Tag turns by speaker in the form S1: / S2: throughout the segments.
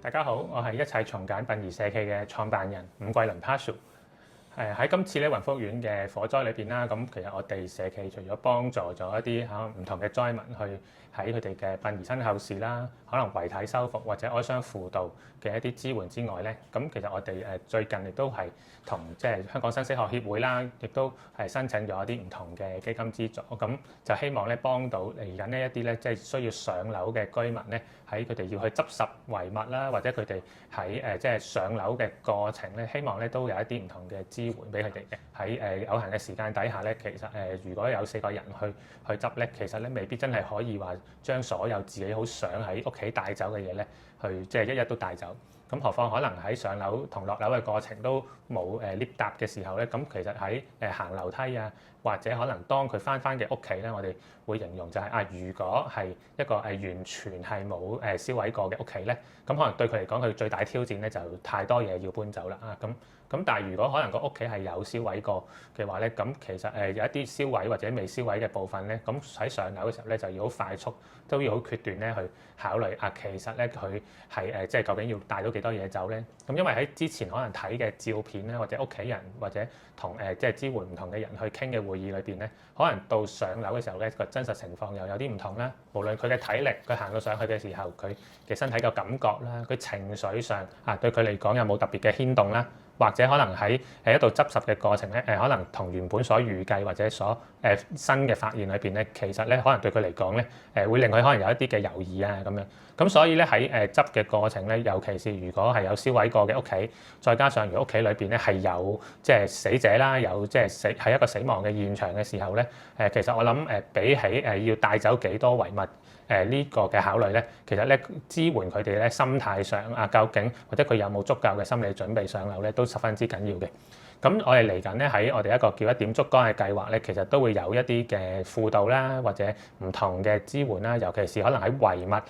S1: 大家好，我係一切從簡殯儀社企嘅創辦人伍桂麟 Pazu。喺今次咧雲福苑嘅火災裏邊啦，咁其實我哋社企除咗幫助咗一啲唔同嘅災民去喺佢哋嘅殯儀身後事啦，可能遺體修復或者哀傷輔導嘅一啲支援之外咧，咁其實我哋最近亦都係同即係香港生死學協會啦，亦都係申請咗一啲唔同嘅基金資助，咁就希望咧幫到嚟緊呢一啲咧即係需要上樓嘅居民咧，喺佢哋要去執拾遺物啦，或者佢哋喺即係上樓嘅過程咧，希望咧都有一啲唔同嘅支援俾佢哋嘅。喺有限嘅時間底下咧，其實如果有4個人去執咧，其實咧未必真係可以話將所有自己好想喺屋企帶走嘅嘢咧，去即係一一都帶走。咁何況可能喺上樓同落樓嘅過程都冇lift 搭嘅時候咧，咁其實喺行樓梯啊，或者可能當佢翻嘅屋企咧，我哋會形容就係如果係一個完全係冇燒毀過嘅屋企咧，咁可能對佢嚟講，佢最大挑戰咧就太多嘢要搬走啦咁但係如果可能個屋企係有燒毀過嘅話咧，咁其實有一啲燒毀或者未燒毀嘅部分咧，咁喺上樓嘅時候咧就要好快速，都要好決斷咧去考慮其實咧佢係即係究竟要帶到幾多嘢走咧？咁因為喺之前可能睇嘅照片咧，或者屋企人或者同即係支援唔同嘅人去傾嘅會議裏邊咧，可能到上樓嘅時候咧個真實情況又有啲唔同啦。無論佢嘅體力，佢行到上去嘅時候，佢嘅身體嘅感覺啦，佢情緒上對佢嚟講有冇特別嘅牽動啦？或者可能喺一度執拾嘅過程咧，可能同原本所預計或者所新嘅發現裏邊咧，其實咧可能對佢嚟講咧，會令佢可能有一啲嘅猶豫啊咁樣。咁所以咧喺執嘅過程咧，尤其是如果係有燒毀過嘅屋企，再加上如果屋企裏邊咧係有即係死者啦，有即係係一個死亡嘅現場嘅時候咧，其實我諗比起要帶走幾多遺物呢個嘅考慮咧，其實咧支援佢哋咧心態上究竟或者佢有冇足夠嘅心理準備上樓咧，都十分之緊要嘅。咁我哋嚟緊咧喺我哋一個叫一點燭光嘅計劃咧，其實都會有一啲嘅輔導啦，或者唔同嘅支援啦，尤其是可能喺遺物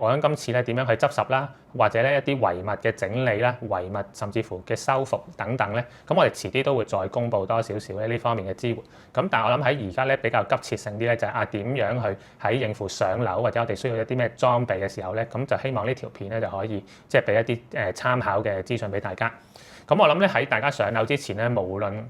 S1: 我諗今次咧點樣去執拾啦，或者咧一啲遺物嘅整理啦、遺物甚至乎嘅修復等等咧，咁我哋遲啲都會再公布多少少咧呢方面嘅支援。咁但係我諗喺而家咧比較急切性啲咧就係點樣去喺應付上樓或者我哋需要一啲咩裝備嘅時候咧，咁就希望呢條片咧就可以即係俾一啲參考嘅資訊俾大家。咁我諗咧喺大家上樓之前咧，無論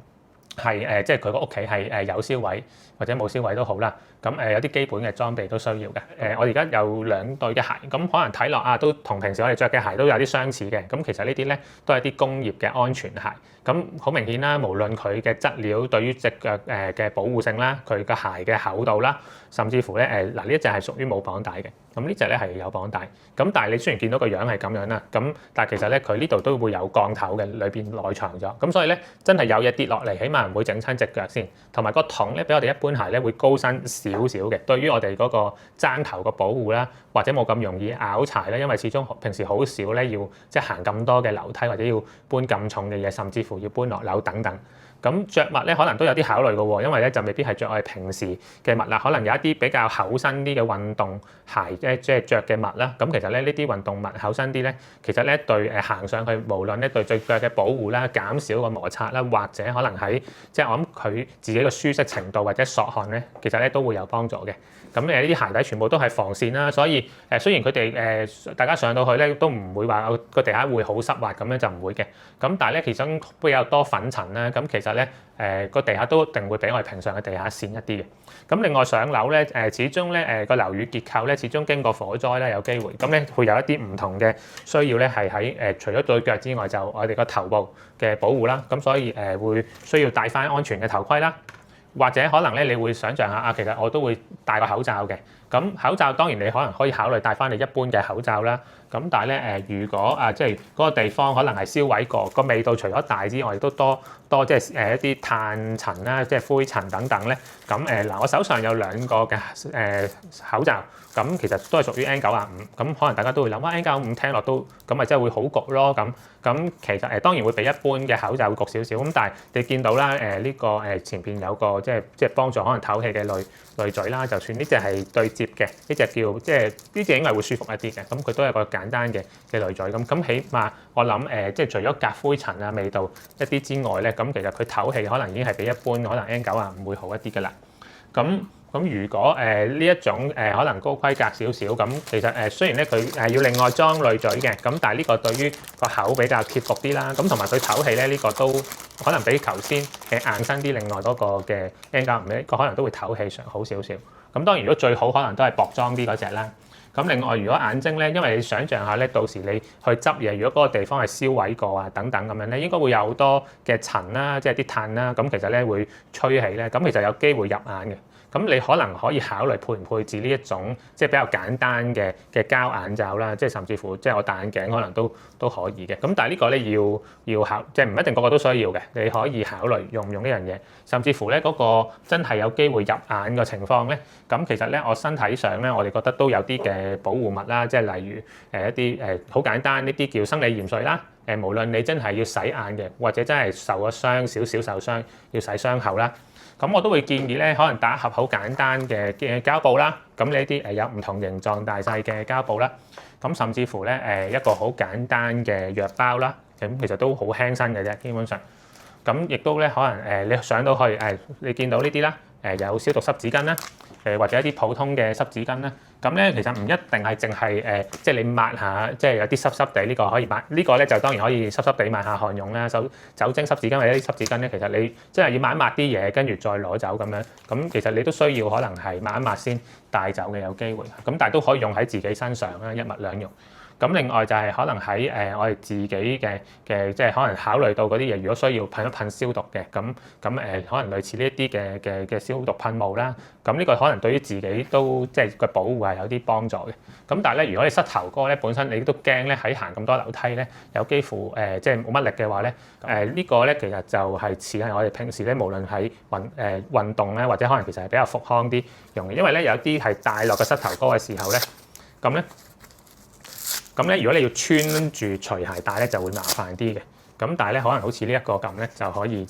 S1: 係即係佢個屋企係有燒毀或者冇燒毀都好啦，咁有啲基本嘅裝備都需要嘅。我而家有2對嘅鞋，咁可能睇落都同平時我哋着嘅鞋都有啲相似嘅。咁其實呢啲咧都係啲工業嘅安全鞋。咁好明顯啦，無論佢嘅質料對於隻腳嘅保護性啦，佢個鞋嘅厚度啦，甚至乎咧嗱呢一隻係屬於冇綁帶嘅。咁呢隻咧係有綁帶。咁但係你雖然見到個樣係咁樣啦，咁但係其實咧佢呢度都會有鋼頭嘅，裏邊內藏咗。咁所以咧真係有嘢跌落嚟，起碼唔會整親隻腳先。同埋個筒咧比我哋一般鞋咧會高身少少嘅，對於我哋嗰個踭頭個保護啦，或者冇咁容易拗柴咧，因為始終平時好少咧要即係行咁多嘅樓梯或者要搬咁重嘅嘢，甚至乎要搬落樓等等。咁着物咧可能都有啲考慮嘅喎，因為咧就未必係着我哋平時嘅襪啦，可能有一啲比較厚身啲嘅運動鞋即係着嘅襪啦。咁其實咧呢啲運動襪厚身啲咧，其實咧對行上去，無論咧對腳嘅保護啦、減少個摩擦啦，或者可能喺即係我諗佢自己嘅舒適程度或者索汗咧，其實咧都會有幫助嘅。咁呢啲鞋底全部都係防線啦，所以雖然佢哋大家上到去咧都唔會話個地下會好濕滑咁樣就唔會嘅。咁但係咧其中比較多粉塵啦，咁其實咧個地下都一定會比我哋平常嘅地下跣一啲嘅。咁另外上樓咧始終咧個樓宇結構咧始終經過火災咧有機會，咁咧會有一啲唔同嘅需要咧係喺除咗對腳之外，就我哋個頭部嘅保護啦。咁所以會需要戴翻安全嘅頭盔啦。或者可能咧，你會想像下其實我都會戴個口罩嘅。咁口罩當然你可能可以考慮戴翻你一般嘅口罩啦。咁但係咧如果即係嗰個地方可能係燒毀過，個味道除咗大之外，亦都多即係一啲碳塵啦，即係灰塵等等咧。咁嗱，我手上有2個嘅口罩，咁其實都係屬於 N95。咁可能大家都會諗N95聽落都咁咪真係會好焗咯。咁其實當然會比一般嘅口罩會焗少少。咁但係你見到啦呢個前邊有個即係幫助可能透氣嘅濾嘴啦。就算呢隻係對接嘅，呢隻叫即係呢隻應該係會舒服一啲嘅。咁佢都係個簡單嘅濾嘴咁起碼我諗即係除咗隔灰塵啊味道一啲之外咧，咁其實佢透氣可能已經係比一般可能 N95會好一啲㗎啦。咁咁如果呢一種可能高規格少少咁，其實雖然咧佢要另外裝濾嘴嘅，咁但係呢個對於個口比較貼服啲啦，咁同埋佢唞氣咧呢個都可能比頭先硬身啲另外嗰個嘅 N95呢個可能都會唞氣上好少少。咁當然如果最好可能都係薄裝啲嗰隻啦。咁另外如果眼睛咧，因為你想象下咧，到時你去執嘢，如果嗰個地方係燒毀過啊等等咁樣咧，應該會有好多嘅塵啦，即係啲碳啦，咁其實咧會吹起咧，咁其實有機會入眼嘅。咁你可能可以考慮配唔配置呢一種即係比較簡單嘅膠眼罩啦，即係甚至乎即係我戴眼鏡可能都可以嘅。咁但係呢個咧要考，即係唔一定個個都需要嘅。你可以考慮用唔用呢樣嘢，甚至乎咧嗰個真係有機會入眼嘅情況咧，咁其實咧我身體上咧我哋覺得都有啲嘅保護物啦，即係例如一啲好簡單呢啲叫生理鹽水啦。無論你真係要洗眼嘅，或者真係受咗傷少少受傷要洗傷口啦。咁我都會建議咧，可能打一盒好簡單嘅膠布啦。咁呢啲有唔同形狀大細嘅膠布啦。咁甚至乎咧一個好簡單嘅藥包啦。咁其實都好輕身嘅啫，基本上。咁亦都咧可能你上到去你見到呢啲啦，有消毒濕紙巾啦，或者一啲普通嘅濕紙巾啦。咁咧其實唔一定係淨係即係你抹下，即係有啲濕濕地呢個可以抹，呢個咧就當然可以濕濕地抹下汗用啦。酒精濕紙巾或者啲濕紙巾咧，其實你真係要抹一抹啲嘢，跟住再攞走咁樣。咁其實你都需要可能係抹一抹先帶走嘅有機會。咁但係都可以用喺自己身上啦，一物兩用。咁另外就係可能喺我哋自己嘅即係可能考慮到嗰啲嘢，如果需要噴一噴消毒嘅，咁可能類似呢一啲嘅消毒噴霧啦。咁呢個可能對於自己都即係個保護係有啲幫助嘅。咁但係咧，如果你膝頭哥咧本身你都驚咧喺行咁多樓梯咧，有幾乎即係冇乜力嘅話咧，呢個咧其實就係似係我哋平時咧無論喺運動咧，或者可能其實係比較復康啲用嘅，因為咧有啲係戴落個膝頭哥嘅時候咧，咁咧，如果你要穿住除鞋帶咧，就會麻煩啲嘅。咁但係咧，可能好似呢一個咁咧，就可以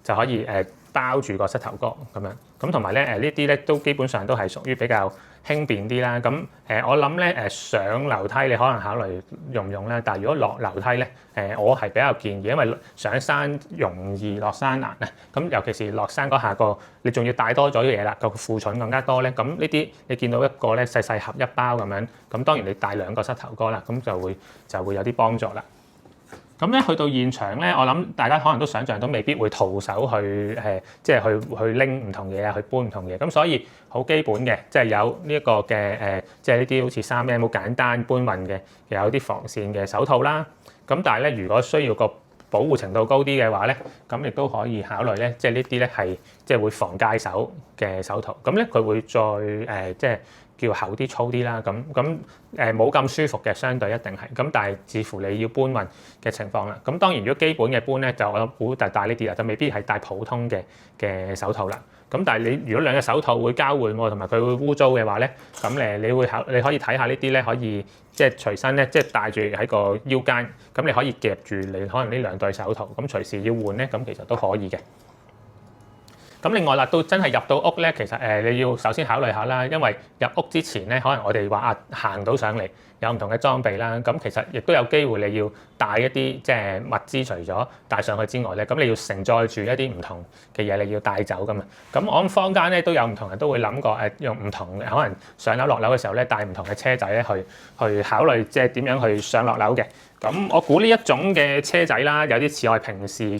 S1: 就可以包住個膝頭哥咁樣。咁同埋咧呢啲咧都基本上都係屬於比較輕便啲啦。咁我諗咧上樓梯你可能考慮用唔用咧，但係如果落樓梯咧我係比較建議，因為上山容易落山難啊。咁尤其是落山嗰下你仲要帶多咗嘢啦，個負重更加多咧。咁呢啲你見到一個咧細細盒一包咁樣，咁當然你帶2個膝頭哥啦，咁就會有啲幫助啦。咁咧去到現場咧，我諗大家可能都想象到未必會徒手去即係去拎唔同嘢啊，去搬唔同嘢。咁所以好基本嘅，即係有呢一個嘅即係呢啲好似3M好簡單搬運嘅，又有啲防線嘅手套啦。咁但係咧，如果需要個保護程度高啲嘅話咧，咁亦都可以考慮咧，即係呢啲咧係即係會防戒手嘅手套。咁咧佢會再即係叫厚啲粗啲啦，咁冇咁舒服嘅，相對一定係。咁但係視乎你要搬運嘅情況啦。咁當然如果基本嘅搬咧，就我估就戴呢啲啦，就未必係戴普通嘅手套啦。咁但係你如果2隻手套會交換喎，同埋佢會污糟嘅話咧，咁你可以睇下呢啲咧，可以即係隨身咧，即係戴住喺個腰間，咁你可以夾住你可能呢2對手套，咁隨時要換咧，咁其實都可以嘅。咁另外啦，到真係入到屋咧，其實你要首先考慮下啦，因為入屋之前咧，可能我哋話行到上嚟有唔同嘅裝備啦，咁其實亦都有機會你要帶一啲即係物資，除咗帶上去之外咧，咁你要承載住一啲唔同嘅嘢，你要帶走噶嘛。咁我諗坊間咧都有唔同人都會諗過用唔同可能上樓落樓嘅時候咧，帶唔同嘅車仔咧去考慮即係點樣去上落樓嘅。咁我估呢一種嘅車仔啦，有啲似我哋平時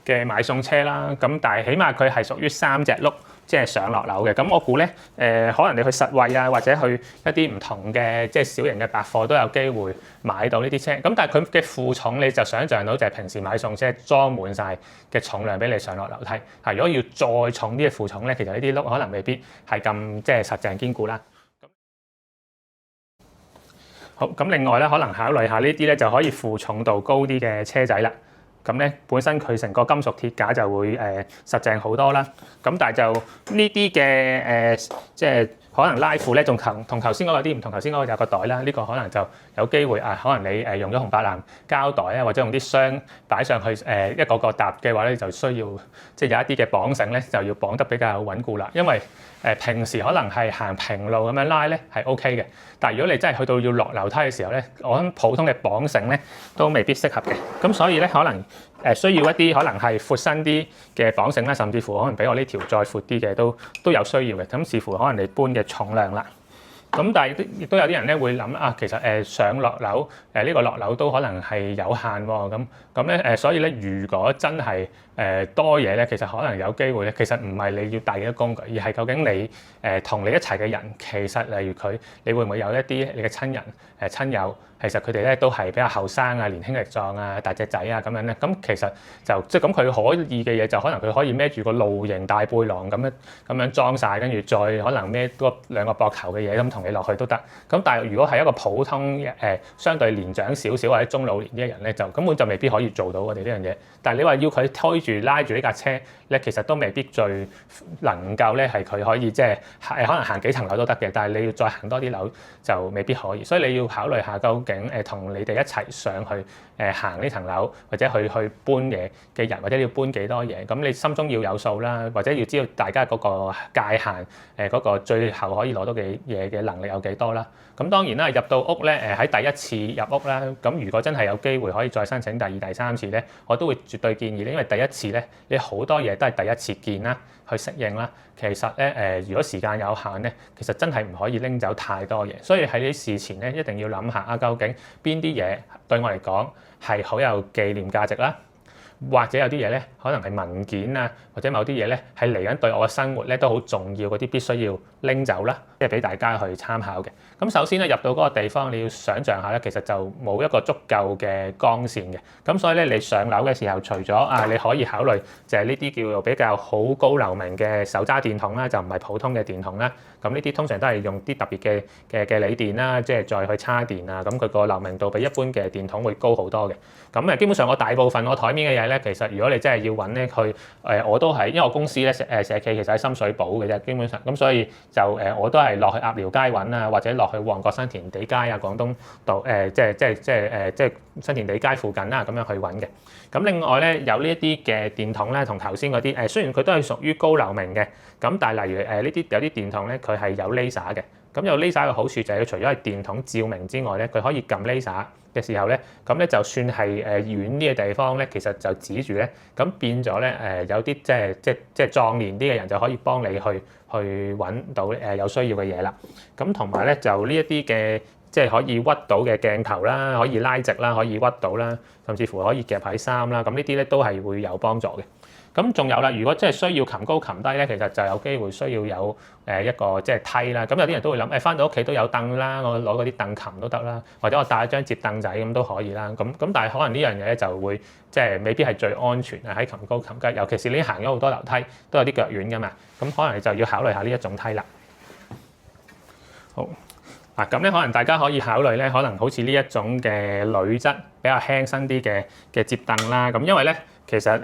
S1: 嘅買餸車啦。咁但係起碼佢係屬於3隻轆，即係上落樓嘅。咁我估咧可能你去實惠啊，或者去一啲唔同嘅即係小型嘅百貨都有機會買到呢啲車。咁但係佢嘅負重你就想像到就係平時買餸車裝滿晒嘅重量俾你上落樓梯。如果要再重啲嘅負重咧，其實呢啲轆可能未必係咁即係實淨堅固啦。好，咁另外咧，可能考慮下呢啲咧就可以負重度高啲嘅車仔啦。咁咧本身佢成個金屬鐵架就會實淨好多啦。咁但係就呢啲嘅即係可能拉褲咧，仲同頭先嗰個啲唔同。頭先嗰個有個袋啦，呢個可能就有機會可能你用咗紅白藍膠袋啊，或者用啲箱擺上去一個個搭嘅話咧，就需要即係有一啲嘅綁繩咧，就要綁得比較穩固啦。因為平時可能係行平路咁樣拉咧係 OK 嘅，但係如果你真係去到要落樓梯嘅時候咧，我諗普通嘅綁繩咧都未必適合嘅。咁所以咧可能需要一啲可能係闊身啲嘅綁繩啦，甚至乎可能比我呢條再闊啲嘅都有需要嘅。咁視乎可能你搬嘅重量啦。咁但係亦都有啲人咧會諗啊，其實上落樓呢個落樓都可能係有限喎。咁咧所以咧，如果真係多嘢咧，其實可能有機會咧，其實唔係你要帶幾多工具，而係究竟你同你一齊嘅人，其實例如佢，你會唔會有一啲你嘅親人親友，其實佢哋咧都係比較後生啊、年輕力壯啊、大隻仔啊咁樣咧，咁其實就即係咁佢可以嘅嘢就可能佢可以孭住個露營大背囊咁樣裝晒，跟住再可能孭多兩個膊頭嘅嘢咁同你落去都得。咁但係如果係一個普通相對年長少少或者中老年啲嘅人咧，就根本就未必可以做到我哋呢樣嘢。但係你話要佢推住拉住呢架車咧，其實都未必最能夠咧係佢可以即係可能行幾層樓都得嘅，但係你要再行多啲樓就未必可以。所以你要考慮下究竟同你哋一齊上去行呢層樓或者去搬嘢嘅人，或者你要搬幾多嘢，咁你心中要有數啦，或者要知道大家嗰個界限嗰個最後可以攞到嘅嘢嘅能力有幾多啦。咁當然啦，入到屋咧喺第一次入屋啦，咁如果真係有機會可以再申請第二、第三次咧，我都會絕對建議咧，因為第一次咧你好多嘢都係第一次見啦，去適應啦。其實咧如果時間有限咧，其實真係唔可以拎走太多嘢，所以喺你事前咧一定要諗下啊，究竟邊啲嘢對我嚟講係好有紀念價值啦。或者有啲嘢咧，可能係文件啊，或者某啲嘢咧，係嚟緊對我嘅生活咧都好重要，嗰啲必須要拎走啦，即係俾大家去參考嘅。咁首先咧入到嗰個地方，你要想像下咧，其實就冇一個足夠嘅光線嘅。咁所以咧，你上樓嘅時候，除咗你可以考慮就係呢啲叫做比較好高流明嘅手揸電筒啦，就唔係普通嘅電筒啦。咁呢啲通常都係用啲特別嘅鋰電啦，即係再去叉電啊。咁佢個流明度比一般嘅電筒會高好多嘅。咁基本上我大部分我台面嘅嘢咧，其實如果你真係要揾咧，我都係因為我公司咧社企其實喺深水埗嘅啫，基本上咁所以就我都係落去鴨寮街揾啊，或者落去旺角新填地街啊、廣東道即係新填地街附近啦咁樣去揾嘅。咁另外咧有呢一啲嘅電筒咧，同頭先嗰啲雖然佢都係屬於高流明嘅，咁但係例如呢啲有啲電筒咧，佢係有 laser 嘅。咁有 laser 嘅好處就係佢除咗係電筒照明之外咧，佢可以撳 laser 嘅時候咧，咁咧就算係遠啲嘅地方咧，其實就指住咧，咁變咗咧有啲即係壯年啲嘅人就可以幫你去揾到有需要嘅嘢啦。咁同埋咧就呢一啲嘅即係可以屈到嘅鏡頭啦，可以拉直啦，可以屈到啦，甚至乎可以夾喺衫啦。咁呢啲咧都係會有幫助嘅。咁仲有啦，如果真係需要擒高擒低咧，其實就有機會需要有一個即係梯啦。咁有啲人都會諗返到屋企都有凳啦，我攞嗰啲凳擒都得啦，或者我帶一張摺凳仔咁都可以啦。咁但係可能呢樣嘢咧就會即係未必係最安全啊，喺擒高擒低，尤其是你行咗好多樓梯都有啲腳軟㗎嘛。咁可能你就要考慮下呢一種梯啦。好嗱，咁咧可能大家可以考慮咧，可能好似呢一種嘅鋁質比較輕身啲嘅摺凳啦。咁因為咧其實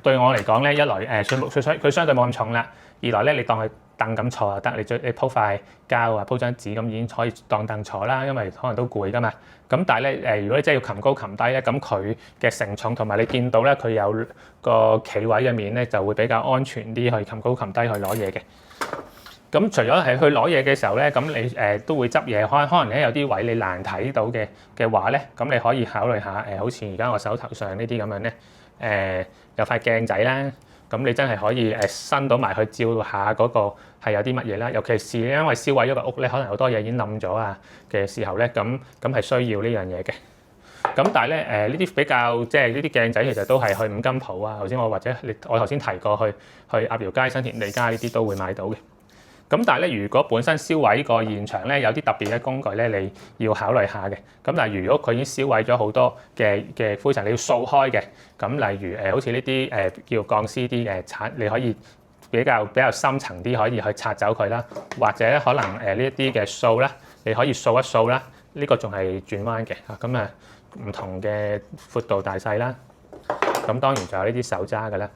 S1: 對我嚟講咧，一來佢相對冇咁重啦，二來咧你當佢凳咁坐就得，你鋪塊膠啊，鋪張紙咁已經可以當凳坐啦，因為可能都攰㗎嘛。咁但係咧如果你真係要擒高擒低咧，咁佢嘅承重同埋你見到咧佢有個企位嘅面咧，就會比較安全啲去擒高擒低去攞嘢嘅。咁除咗係去攞嘢嘅時候咧，咁你都會執嘢，可能咧有啲位你難睇到嘅話咧，咁你可以考慮下好似而家我手頭上呢啲咁樣咧，有塊鏡仔啦，咁你真係可以伸到埋去照下嗰個係有啲乜嘢啦。尤其是因為燒毀咗個屋咧，可能好多嘢已經冧咗啊嘅時候咧，咁係需要呢樣嘢嘅。咁但係咧呢啲比較即係呢啲鏡仔其實都係去五金鋪啊，頭先我頭先提過去鴨寮街、新填地街呢啲都會買到嘅。咁但係咧，如果本身燒毀個現場咧有啲特別嘅工具咧，你要考慮下嘅。咁但係如果佢已經燒毀咗好多嘅灰塵，你要掃開嘅。咁例如好似呢啲叫鋼絲啲嘅鏟，你可以比較深層啲可以去拆走佢啦。或者咧可能呢一啲嘅掃啦，你可以掃一掃啦。呢個仲係轉彎嘅嚇，咁唔同嘅闊度大細啦。咁當然仲有呢啲手揸嘅啦。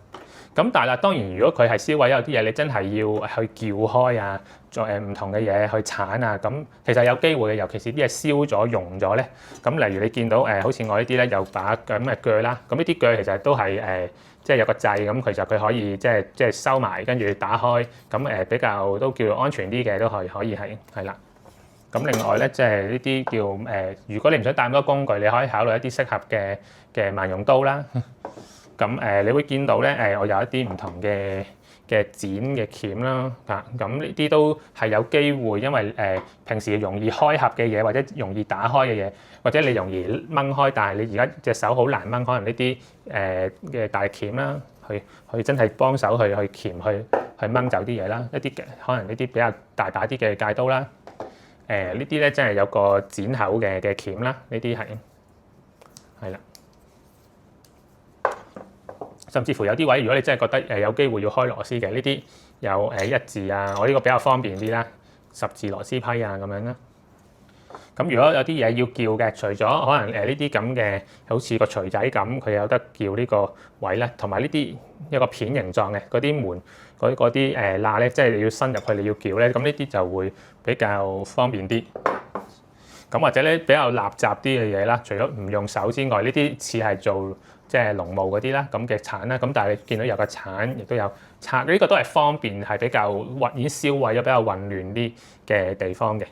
S1: 咁但係啦，當然如果佢係燒毀有啲嘢，你真係要去撬開啊，再唔同嘅嘢去鏟啊，咁其實有機會嘅，尤其是啲嘢燒咗溶咗咧。咁例如你見到好似我呢啲咧有把咁嘅鋸啦，咁呢啲鋸其實都係即係有個掣咁，其實佢可以即係收埋跟住打開，咁比較都叫做安全啲嘅都可以係啦。咁另外咧即係呢啲叫如果你唔想帶咁多工具，你可以考慮一啲適合嘅萬用刀啦。咁你會見到咧我有一啲唔同嘅剪嘅鉗啦，咁呢啲都係有機會，因為平時容易開合嘅嘢，或者容易打開嘅嘢，或者你容易掹開，但係你而家隻手好難掹，可能呢啲嘅大鉗啦，去真係幫手去鉗去掹走啲嘢啦，一啲可能呢啲比較大把啲嘅戒刀啦，呢啲咧真係有個剪口嘅鉗啦，呢啲係啦。甚至乎有啲位，如果你真係覺得有機會要開螺絲嘅，呢啲有一字啊，我呢個比較方便啲啦，十字螺絲批啊咁樣啦。咁如果有啲嘢要撬嘅，除咗可能呢啲咁嘅，好似個錘仔咁，佢有得撬呢個位咧，同埋呢啲一個片形狀嘅嗰啲門嗰啲罅咧，即係你要伸入去你要撬咧，咁呢啲就會比較方便啲。咁或者咧比較垃雜啲嘅嘢啦，除咗唔用手之外，呢啲似係做即係農務嗰啲啦，咁嘅鏟啦，咁但係你見到有個鏟，亦都有拆，呢個都係方便，係比較已經銷毀咗比較混亂啲嘅地方嘅。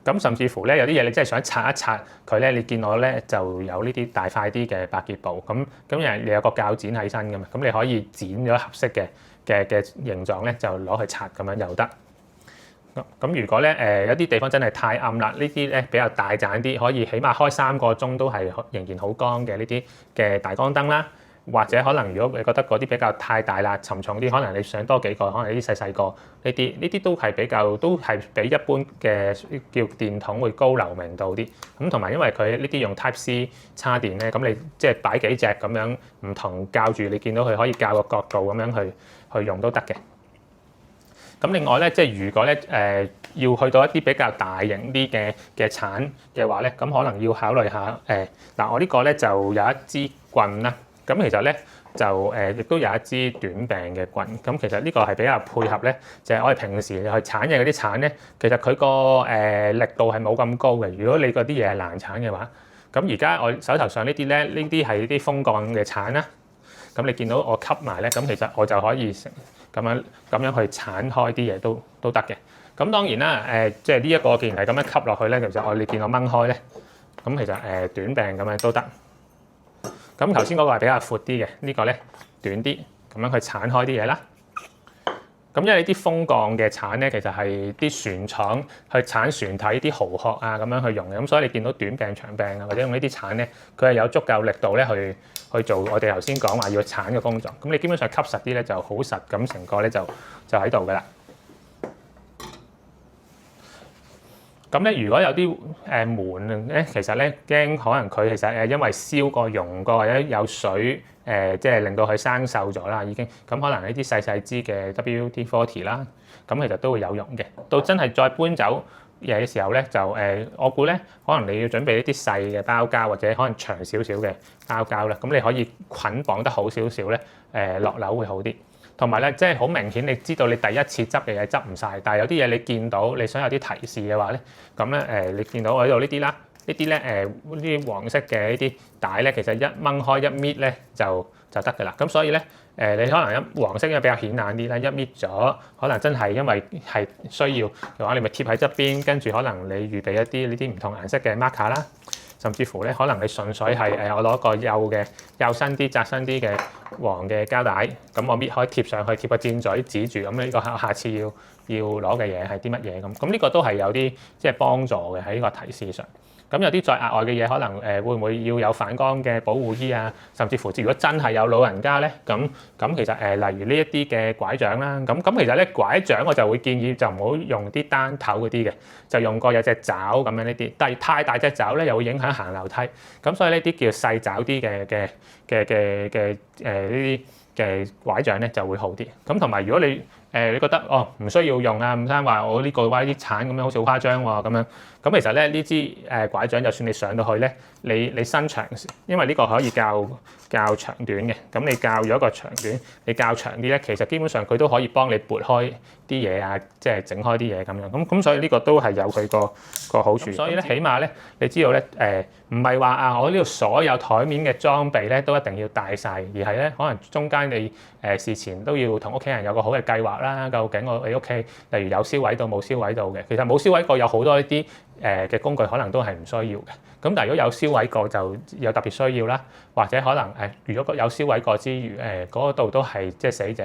S1: 咁甚至乎咧有啲嘢你真係想拆一拆佢咧，你見我咧就有呢啲大塊啲嘅百潔布，咁因為你有個鉸剪喺身㗎嘛，咁你可以剪咗合適嘅形狀咧，就攞去拆咁樣又得。咁如果咧有啲地方真係太暗啦，呢啲咧比較大盞啲，可以起碼開3個鐘都係仍然好光嘅呢啲嘅大光燈啦。或者可能如果你覺得嗰啲比較太大啦、沉重啲，可能你想多幾個，可能呢啲細個呢啲都係比一般嘅叫電筒會高流明度啲。咁同埋因為佢呢啲用 Type C 叉電咧，咁你即係擺幾隻咁樣唔同校住，你見到佢可以校個角度咁樣去用都得嘅。咁另外咧，即係如果咧要去到一啲比較大型啲嘅鏟嘅話咧，咁可能要考慮下嗱，我呢個咧就有一支棍啦。咁其實咧就亦都有一支短柄嘅棍。咁其實呢個係比較配合咧，就係我哋平時去鏟嘢嗰啲鏟咧，其實佢個力度係冇咁高嘅。如果你嗰啲嘢係難鏟嘅話，咁而家我手頭上呢啲咧，呢啲係啲風鋼嘅鏟啦。咁你見到我吸埋咧，咁其實我就可以咁樣去鏟開啲嘢都得嘅。咁當然啦，即係呢一個既然係咁樣吸落去咧，其實你見我掹開咧，咁其實短柄咁樣都得。咁頭先嗰個係比較闊啲嘅，呢個咧短啲，咁樣去鏟開啲嘢啦。咁因為呢啲風鋼嘅鏟咧，其實係啲船廠去鏟船體啲蠔殼啊咁樣去用嘅，咁所以你見到短柄、長柄啊，或者用呢啲鏟咧，佢係有足夠力度咧去做我哋頭先講話要鏟嘅工作。咁你基本上吸實啲咧就好實，咁成個咧就喺度噶啦。咁咧，如果有啲門咧，其實咧驚可能佢其實因為燒過、溶過或者有水即係令到佢生鏽咗啦，已經咁可能呢啲細支嘅 WD-40 啦，咁其實都會有用嘅。到真係再搬走嘢嘅時候咧，就我估咧可能你要準備一啲細嘅包膠或者可能長少少嘅包膠啦，咁你可以捆綁得好少少咧，落樓會好啲。同埋咧，即係好明顯，你知道你第一次執嘅嘢執唔晒，但係有啲嘢你見到，你想有啲提示嘅話咧，咁咧你見到我喺度呢啲啦，呢啲咧呢啲黃色嘅呢啲帶咧，其實一掹開一搣咧就得㗎啦。咁所以咧你可能黃色因為比較顯眼啲啦，一搣咗，可能真係因為係需要嘅話，你咪貼喺側邊，跟住可能你預備一啲呢啲唔同顏色嘅 marker 啦。甚至乎咧，可能你純粹係我攞個幼身啲、窄身啲嘅黃嘅膠帶，咁我搣開貼上去，貼個箭嘴指住，咁呢個下次要攞嘅嘢係啲乜嘢咁？咁呢個都係有啲即係幫助嘅喺呢個提示上。咁有啲再額外嘅嘢，可能會唔會要有反光嘅保護衣啊？甚至乎如果真係有老人家咧，咁其實例如呢一啲嘅拐杖啦，咁其實咧拐杖我就會建議就唔好用啲單頭嗰啲嘅，就用個有隻爪咁樣呢啲。但係太大隻爪咧，又會影響行樓梯。咁所以呢啲叫細爪啲嘅呢啲嘅拐杖咧就會好啲。咁同埋如果你覺得唔需要用啊，吳生話我呢個話啲鏟咁樣好似好誇張喎咁樣。咁其實咧呢支拐杖就算你上到去咧，你伸長，因為呢個可以較長短嘅。咁你較咗個長短，你較長啲咧，其實基本上佢都可以幫你撥開啲嘢啊，即係整開啲嘢咁樣。咁所以呢個都係有佢個好處。所以咧，起碼咧，你知道咧唔係話我呢度所有台面嘅裝備咧都一定要帶晒，而係咧可能中間你事前都要同屋企人有個好嘅計劃啦，究竟你屋企例如有燒毀到冇燒毀到嘅，其實冇燒毀過有好多呢啲嘅工具可能都係唔需要嘅。咁但係如果有燒毀過就有特別需要啦，或者可能如果有燒毀過之餘嗰度都係即係死者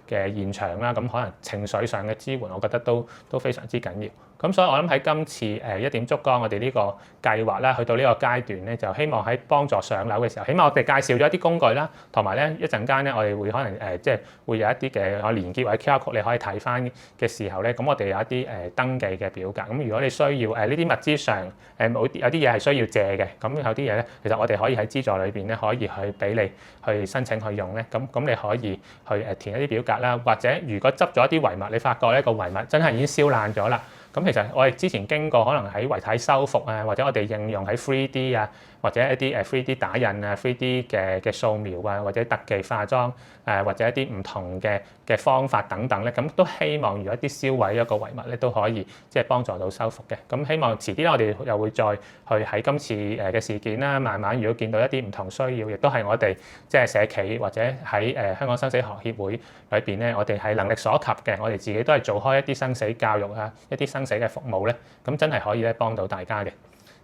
S1: 嘅現場啦，咁可能情緒上嘅支援，我覺得都非常之緊要。咁所以我諗喺今次一點燭光我哋呢個計劃啦，去到呢個階段咧，就希望喺幫助上樓嘅時候，起碼我哋介紹咗一啲工具啦，同埋咧一陣間咧我哋會可能即係會有一啲嘅連結或者 QR code 你可以睇翻嘅時候咧，咁我哋有一啲登記嘅表格。咁如果你需要呢啲物資上有啲嘢係需要借嘅，咁有啲嘢咧，其實我哋可以喺資助裏邊咧可以去俾你去申請去用咧。咁你可以去填一啲表格啦，或者如果執咗一啲遺物，你發覺呢個遺物真係已經燒爛咗啦。咁其實我哋之前經過可能喺遺體修復啊，或者我哋應用喺 3D 啊，或者一啲3D 打印啊、3D 嘅掃描啊，或者特技化妝或者一啲唔同嘅方法等等咧，咁都希望如果一啲燒毀一個遺物咧都可以即係幫助到修復嘅。咁希望遲啲咧我哋又會再去喺今次嘅事件啦，慢慢如果見到一啲唔同需要，亦都係我哋即係社企或者喺香港生死學協會裏邊咧，我哋係能力所及嘅，我哋自己都係做開一啲生死教育啊，一啲生死嘅服務咧，咁真係可以咧幫到大家嘅。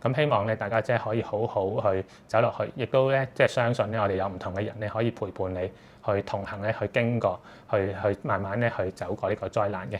S1: 咁希望咧大家即係可以好好去走落去，亦都咧即係相信咧我哋有唔同嘅人咧可以陪伴你去同行咧去經過，去慢慢咧去走過呢個災難嘅。